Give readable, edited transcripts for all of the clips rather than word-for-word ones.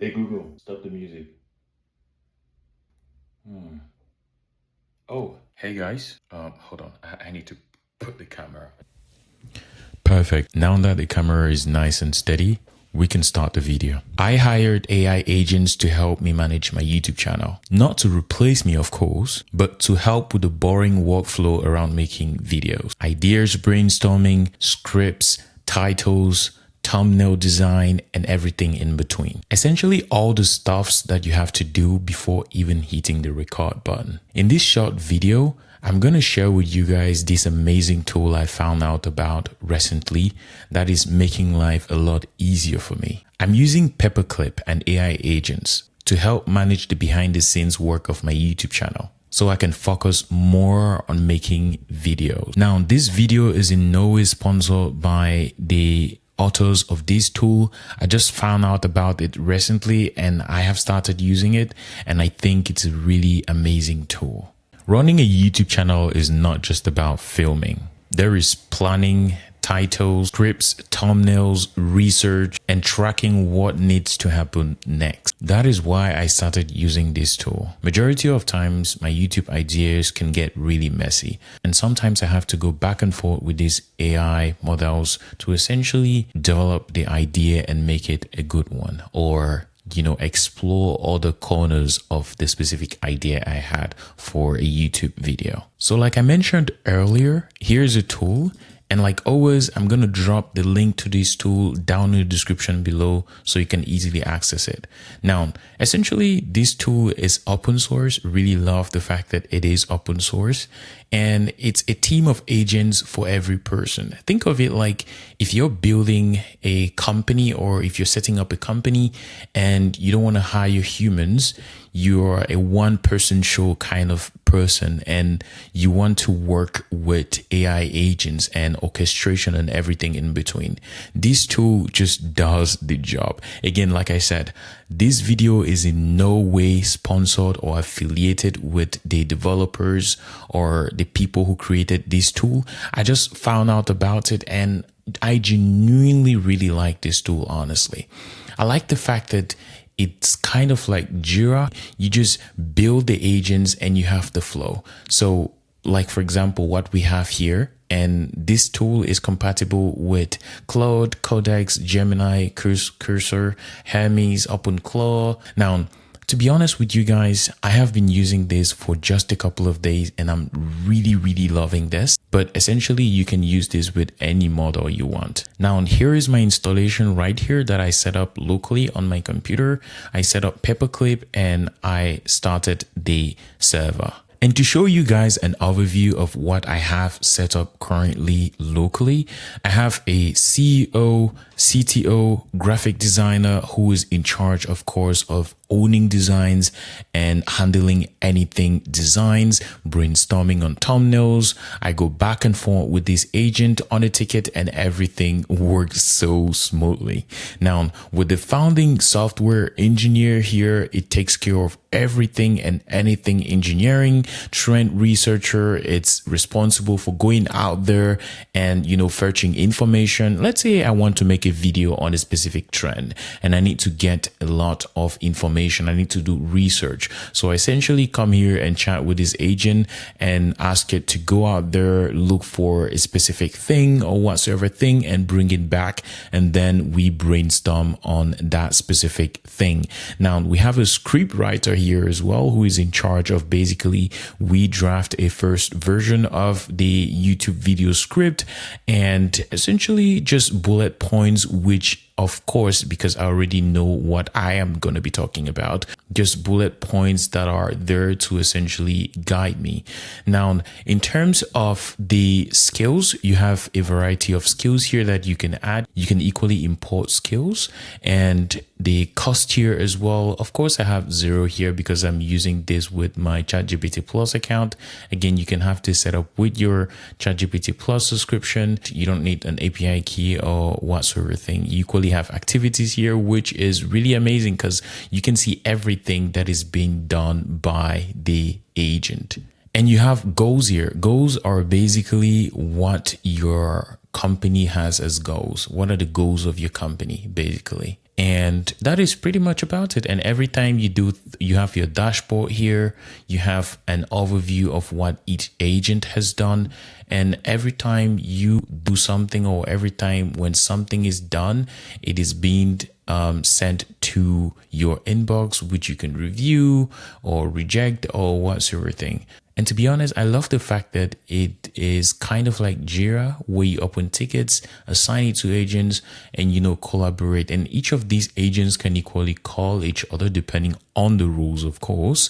Hey Google, stop the music. Oh, hey guys. Hold on. I need to put the camera. Perfect. Now that the camera is nice and steady, we can start the video. I hired AI agents to help me manage my YouTube channel. Not to replace me, of course, but to help with the boring workflow around making videos. Ideas brainstorming, scripts, titles, thumbnail design, and everything in between. Essentially all the stuffs that you have to do before even hitting the record button. In this short video, I'm going to share with you guys this amazing tool I found out about recently that is making life a lot easier for me. I'm using Paperclip and AI agents to help manage the behind the scenes work of my YouTube channel, so I can focus more on making videos. Now, this video is in no way sponsored by the authors of this tool. I just found out about it recently and I have started using it, and I think it's a really amazing tool. Running a YouTube channel is not just about filming. There is planning, titles, scripts, thumbnails, research, and tracking what needs to happen next. That is why I started using this tool. Majority of times, my YouTube ideas can get really messy, and sometimes I have to go back and forth with these AI models to essentially develop the idea and make it a good one, or explore all the corners of the specific idea I had for a YouTube video. So like I mentioned earlier, here's a tool. And like always, I'm going to drop the link to this tool down in the description below so you can easily access it. Now, essentially, this tool is open source. Really love the fact that it is open source. And it's a team of agents for every person. Think of it like if you're building a company or if you're setting up a company and you don't want to hire humans, you're a one-person show kind of person and you want to work with AI agents and orchestration and everything in between. This tool just does the job. Again, like I said, this video is in no way sponsored or affiliated with the developers or the people who created this tool. I just found out about it and I genuinely really like this tool, honestly. I like the fact that it's kind of like Jira. You just build the agents and you have the flow. So like, for example, what we have here, and this tool is compatible with Claude, Codex, Gemini, Cursor, Hermes, OpenClaw. Now, to be honest with you guys, I have been using this for just a couple of days and I'm really loving this. But essentially, you can use this with any model you want. Now, here is my installation right here that I set up locally on my computer. I set up Paperclip and I started the server. And to show you guys an overview of what I have set up currently locally, I have a CEO, CTO, graphic designer who is in charge, of course, of owning designs and handling anything designs, brainstorming on thumbnails. I go back and forth with this agent on a ticket and everything works so smoothly. Now, with the founding software engineer here, it takes care of everything and anything engineering. Trend researcher, it's responsible for going out there and, fetching information. Let's say I want to make a video on a specific trend and I need to get a lot of information. I need to do research. So I essentially come here and chat with this agent and ask it to go out there, look for a specific thing or whatsoever thing and bring it back. And then we brainstorm on that specific thing. Now we have a script writer here as well, who is in charge of basically we draft a first version of the YouTube video script and essentially just bullet points, which of course, because I already know what I am going to be talking about, just bullet points that are there to essentially guide me. Now, in terms of the skills, you have a variety of skills here that you can add. You can equally import skills and the cost here as well. Of course, I have 0 here because I'm using this with my ChatGPT Plus account. Again, you can have this set up with your ChatGPT Plus subscription. You don't need an API key or whatsoever thing. You equally have activities here, which is really amazing because you can see everything that is being done by the agent. And you have goals here. Goals are basically what your company has as goals. What are the goals of your company, basically? And that is pretty much about it. And every time you have your dashboard here, you have an overview of what each agent has done. And every time you do something, or every time when something is done, it is being sent to your inbox, which you can review or reject or whatsoever thing. And to be honest, I love the fact that it is kind of like Jira, where you open tickets, assign it to agents, and collaborate. And each of these agents can equally call each other depending on the rules, of course,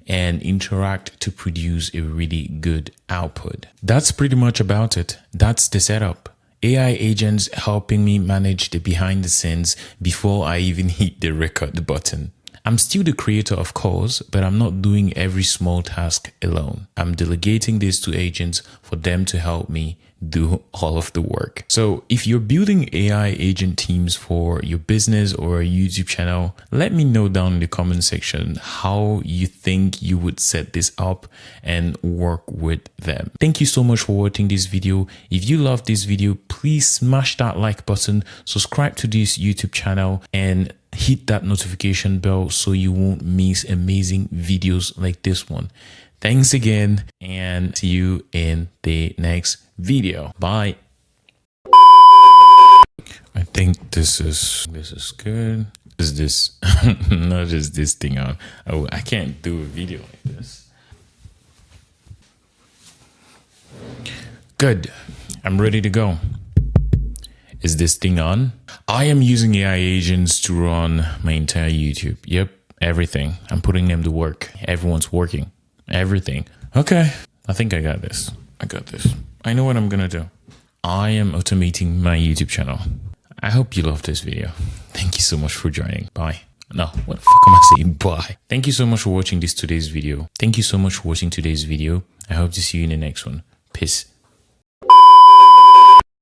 and interact to produce a really good output. That's pretty much about it. That's the setup. AI agents helping me manage the behind the scenes before I even hit the record button. I'm still the creator, of course, but I'm not doing every small task alone. I'm delegating this to agents for them to help me do all of the work. So if you're building AI agent teams for your business or a YouTube channel, let me know down in the comment section how you think you would set this up and work with them. Thank you so much for watching this video. If you love this video, please smash that like button, subscribe to this YouTube channel, and hit that notification bell so you won't miss amazing videos like this one. Thanks again, and see you in the next video. Bye. I think this is good. Is this not just this thing on? Oh, I can't do a video like this. Good. I'm ready to go. Is this thing on? I am using AI agents to run my entire YouTube. Yep, everything. I'm putting them to work. Everyone's working. Everything. Okay, I think I got this. I know what I'm gonna do. I am automating my YouTube channel. I hope you loved this video. Thank you so much for joining. Bye. No, what the fuck am I saying? Bye. Thank you so much for watching today's video. I hope to see you in the next one. Peace.